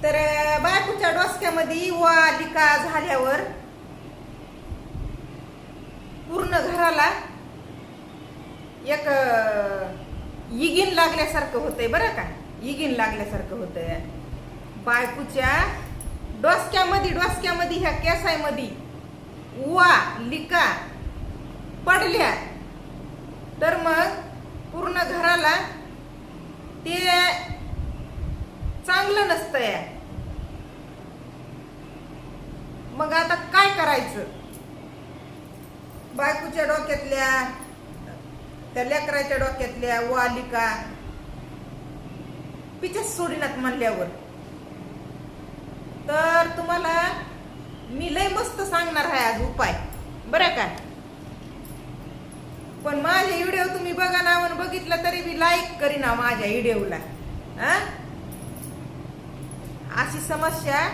तर बायकोच्या डोसक्यामध्ये वालिका झाल्यावर पूर्ण घराला एक इगीन लागल्यासारखं होतंय बरं का. इगीन लागल्यासारखं होतंय. बायकोच्या डोसक्यामध्ये ह्या केसायमध्ये लिका पडल्या तर मग पूर्ण घराला ते चांगलं नसतंय. मग आता काय करायचं. बायकोच्या डोक्यातल्या त्या लेकराच्या डोक्यातल्या वालिका पिचच सोडिनात म्हणल्यावर तर तुम्हाला मी लय मस्त सांगणार आहे आज उपाय बरं का. पण माझे व्हिडिओ तुम्ही बघा ना म्हणून बघितलं तरी मी लाईक करीना माझ्या व्हिडिओला. अशी समस्या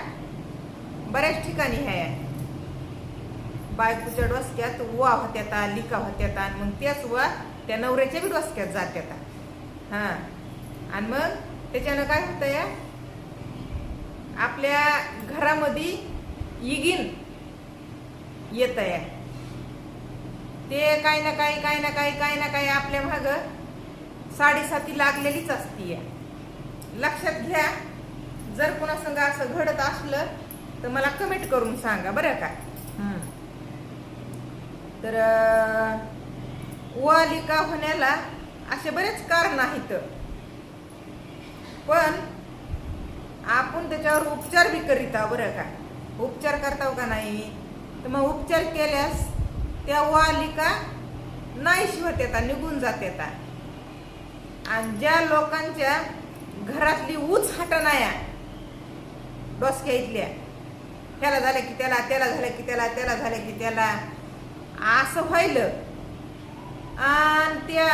बऱ्याच ठिकाणी आहे. बायकोच्या डोसक्यात होत्याता लिका होत्याता आणि मग त्याच त्या नवऱ्याच्या बी डोसक्यात जात्याता. आणि मग त्याच्यानं काय होतंय आपल्या घरामध्ये इगीन येतंय. ते काही ना काही आपल्या माग साडेसाती लागलेलीच असतीय. लक्षात घ्या. जर कोणा संग असं घडत असलं तर मला कमेंट करून सांगा बरं का. तर वालिका होण्याला असे बरेच कारण आहेत. पण आपण त्याच्यावर उपचार बी करीत आहोत बरं का. उपचार करताव का नाही तर मग उपचार केल्यास त्या वालिका नाहीशी होत्याता निघून जात्याता. आणि ज्या लोकांच्या घरातली ऊच हटणाया डोसक्या इथल्या त्याला झालं की त्याला झालं की त्याला झालं की त्याला असं व्हायलं आणि त्या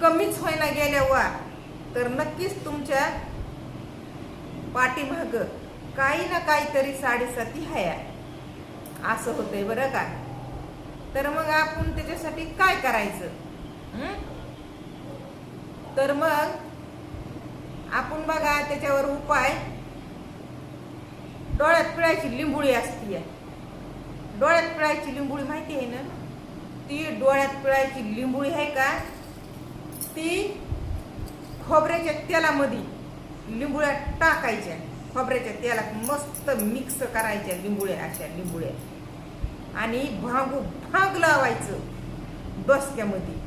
कमीच व्हायला गेल्या तर नक्कीच तुमच्या पाठीमाग काही ना काहीतरी साडेसाती हाया असं होतंय बरं का. तर मग आपण त्याच्यासाठी काय करायचं. तर मग आपण बघा त्याच्यावर उपाय डोळ्यात पिळायची लिंबुळी असते. डोळ्यात पिळायची लिंबुळी माहिती आहे ना. ती डोळ्यात पिळायची लिंबुळी आहे का ती खोबऱ्याच्या तेलामध्ये लिंबुळ्या टाकायच्या. खोबऱ्याच्या तेलात मस्त मिक्स करायच्या लिंबुळ्या अशा लिंबुळ्या आणि भाग लावायचं डोसक्यामध्ये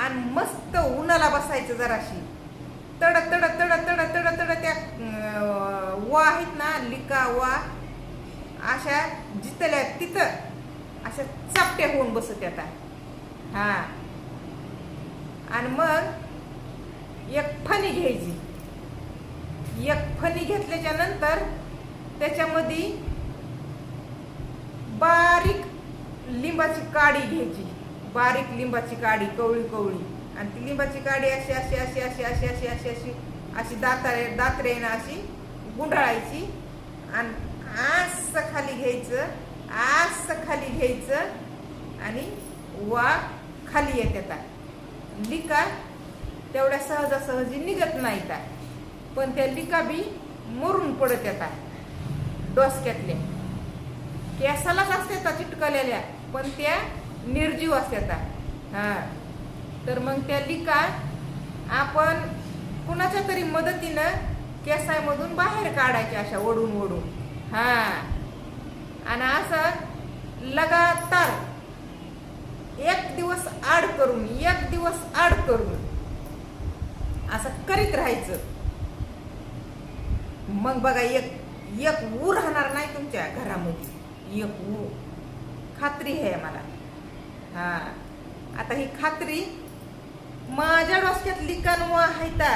आणि मस्त उन्हाला बसायचं जराशी. तड त्या आहेत ना लिका अशा जिथल्या तिथं अशा चापट्या होऊन बसत येतात. आणि मग एक फणी घ्यायची. एक फणी घेतल्याच्या नंतर त्याच्यामध्ये बारीक लिंबाची काडी घ्यायची. बारीक लिंबाची काडी कवळी आणि ती लिंबाची काडी अशी दात्रेनं अशी गुंडाळायची आणि असं खाली घ्यायचं आणि खाली येतात. लिका तेवढ्या सहजासहजी निघत नाही का. पण त्या लिका बी मरून पडत येतात डोसक्यातल्या. केसालाच असतात चिटकलेल्या पण त्या निर्जीव असतात. तर मग त्या लिका आपण कुणाच्या तरी मदतीनं केसामधून बाहेर काढायच्या अशा ओढून. आणि असं लगातार एक दिवस आड करून असं करीत राहायचं. मग बघा एक ऊ राहणार नाही तुमच्या घरामध्ये. एक ऊ खात्री आहे मला. आता ही खात्री माझ्या डोसक्यात लिकान हायता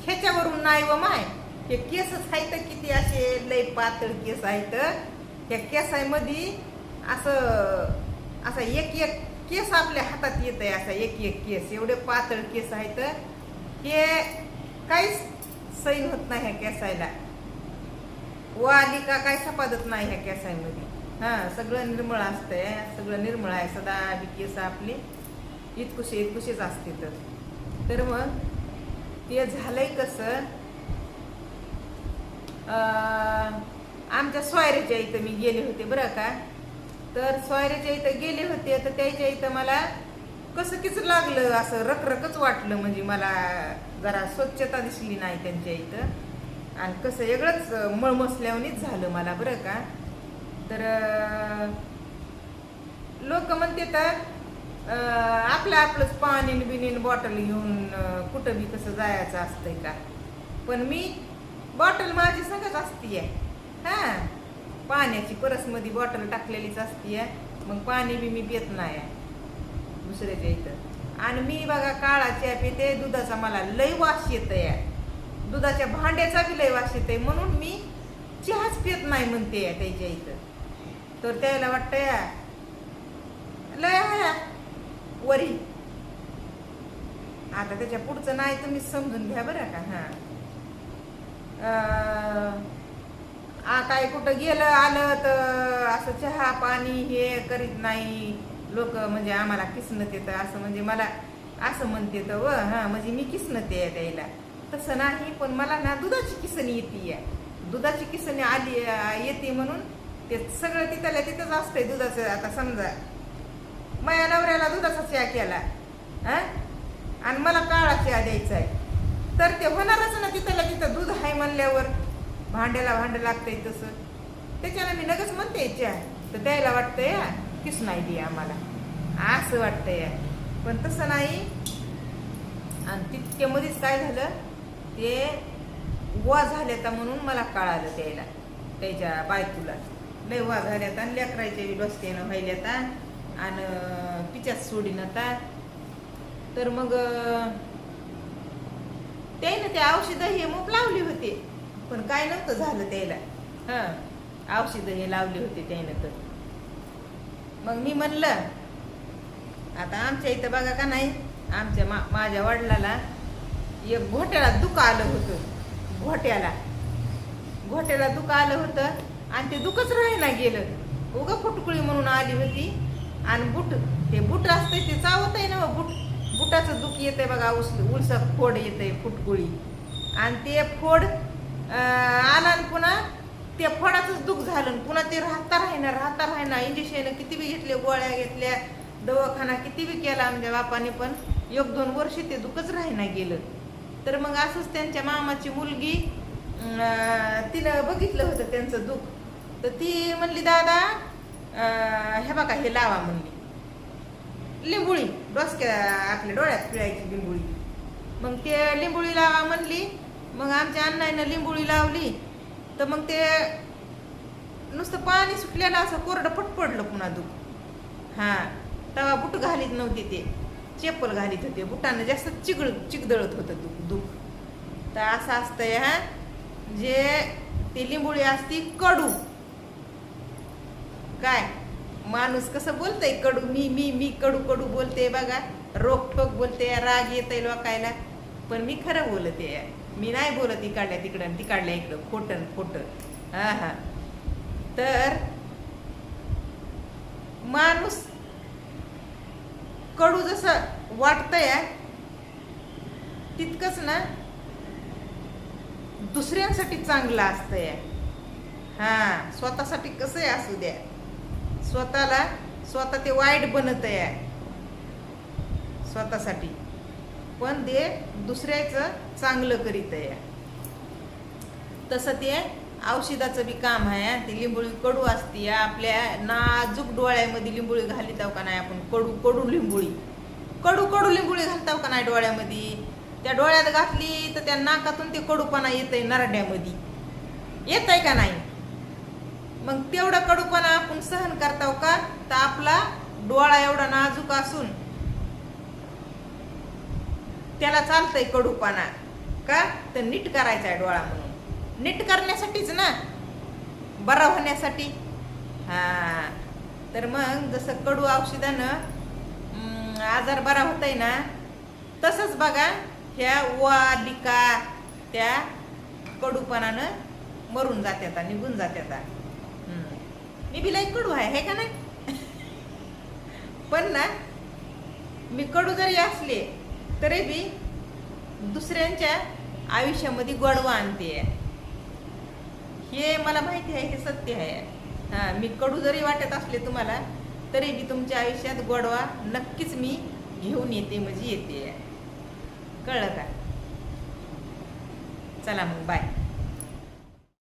ह्याच्यावरून नाही माय. हे केसच आहेत किती असे लय पातळ केस आहेत. त्या केसामध्ये असं एक केस आपल्या हातात येत आहे. असा एक केस एवढे पातळ केस आहेत. हे काहीच सैन होत नाही ह्या केसायला. वालिका काय सपादत नाही ह्या केसांमध्ये. सगळं निर्मळ असतंय. सगळं निर्मळ आहे. सदा केस आपले इतकुशेच असते. तर मग ते झालंय कसं आमच्या सोयऱ्याच्या इथं मी गेले होते बरं का. तर सोयऱ्याच्या इथं गेले होते तर त्याच्या इथं मला कसं किच लागलं, असं रखरखच वाटलं. म्हणजे मला जरा स्वच्छता दिसली नाही त्यांच्या इथं आणि कसं वेगळंच मळमसल्यावणीच झालं मला बरं का. तर लोक म्हणते तर आपलंच पाणी बिनीन बॉटल घेऊन कुठं बी कसं जायचं असतंय का. पण मी बॉटल माझी संगच असतीये. हा, पाण्याची परसमध्ये बॉटल टाकलेलीच असतीये. मग पाणी बी मी पित नाही दुसऱ्याच्या इथं. आणि मी बघा काळा चहा पिते, दुधाचा मला लय वास येतोय, दुधाच्या भांड्याचा बी लय वास येतोय, म्हणून मी चहाच पित नाही म्हणते त्याच्या इथं. तर त्याला वाटतंय लय आहे वरी. आता त्याच्या पुढचं नाही तुम्ही समजून घ्या बरं का. हा, काय कुठं गेलं आलं तर असं चहा पाणी हे करीत नाही लोक. म्हणजे आम्हाला किसनत येतं असं, म्हणजे मला असं म्हणते तर म्हणजे मी किसनते त्याला. तसं नाही, पण मला ना दुधाची किसणी येते. दुधाची किसणी आली येते म्हणून ते सगळं तिथल्या तिथंच असतंय दुधाचं. आता समजा माझ्या नवऱ्याला दुधाचा चहा केला आणि मला काळा चहा द्यायचा आहे, तर ते होणारच ना. तिथल्या तिथं दूध आहे म्हणल्यावर भांड्याला भांडं लागतंय तसं. त्याच्यानं मी नगच म्हणते चहा. तर द्यायला वाटतंय किस नाही दे आम्हाला असं वाटतंय, पण तसं नाही. आणि तितक्यामध्येच काय झालं, ते वा झाल्यात म्हणून मला कळालं त्याला, त्याच्या बायकोला लय वा झाल्यात आणि लेकरायच्या डोसक्यानं व्हायल्यात आणि पिच्यात सोडीन आता. तर मग त्यानं ते औषधं हे मूप लावली होती, पण काय नव्हतं झालं त्याला. औषधं हे लावली होती त्यानं. तर मग मी म्हणलं आता आमच्या इथं बघा का नाही, आमच्या माझ्या वडिलाला एक घोट्याला दुख आलं होतं. घोट्याला दुख आलं होतं आणि ते दुखच राहीना गेलं. उगा फुटकुळी म्हणून आली होती. आणि ते बुट असते ते चावत आहे ना, बुटाचं दुख येतंय बघा, उलसा फोड येतंय फुटकुळी. आणि ते फोड आला आणि पुन्हा त्या फोडाचंच दुख झालं. पुन्हा ते राहता राहिना. इंजेक्शन किती बी घेतले, गोळ्या घेतल्या, दवाखाना किती बी केला आमच्या बापाने, पण 1-2 वर्ष ते दुखच राहिना गेलं. तर मग असंच त्यांच्या मामाची मुलगी तिनं बघितलं होतं त्यांचं दुख. तर ती म्हणली दादा हे बघा हे लावा म्हणली, लिंबुळी डोसक्या आपल्या डोळ्यात पिळायची लिंबुळी. मग ते लिंबुळी लावा म्हणली. मग आमच्या अण्णानं लिंबुळी लावली. तर मग ते नुसतं पाणी सुटलेलं असं कोरडं पडलं पुन्हा दुख. तवा बुट घालीत नव्हते, ते चप्पल घालीत होते. बुटानं जास्त चिकदळत होतं दुख. तर असं असतंय जे ती लिंबुळी असती कडू. काय माणूस कसं बोलतय कडू, मी कडू बोलते बघा, रोखोक बोलते, राग येतय लोकायला. पण मी खरं बोलते, मी नाही बोलत इकडल्या तिकडं तिकडल्या इकडं खोटं. तर माणूस कडू जसं वाटतंय तितकंच ना दुसऱ्यांसाठी चांगलं असतंय. स्वतःसाठी कसं असू द्या, स्वतः ते वाईट बनत आहे स्वतःसाठी, पण ते दुसऱ्याचं चांगलं करीत आहे. तसं ते औषधाचं बी काम आहे. ती लिंबुळी कडू असते. आपल्या नाजूक डोळ्यामध्ये लिंबुळी घालीत का नाही आपण, कडू लिंबुळी घालताव का नाही डोळ्यामध्ये. त्या डोळ्यात घातली तर त्या नाकातून ते कडूपणा येतंय, नरड्यामध्ये येतंय का नाही. मग तेवढा कडूपणा आपण सहन करताव का, तर आपला डोळा एवढा नाजूक असून त्याला चालतंय कडूपणा का, तर नीट करायचा आहे डोळा म्हणून. नीट करण्यासाठीच ना, बरा होण्यासाठी. तर मग जसं कडू औषधानं आजार बरा होतय ना, तसंच बघा ह्या वालिका त्या कडूपणानं मरून जात्यात, निघून जात्यात. मी बी लई कडू आहे का नाही. पण ना मी कडू जरी असले तरी बी दुसऱ्यांच्या आयुष्यामध्ये गोडवा आणते. हे मला माहिती आहे, हे सत्य आहे. हां, मी कडू जरी वाटत असले तुम्हाला तरी बी तुमच्या आयुष्यात गोडवा नक्कीच मी घेऊन येते, म्हणजे येते. कळलं का? चला मग, बाय.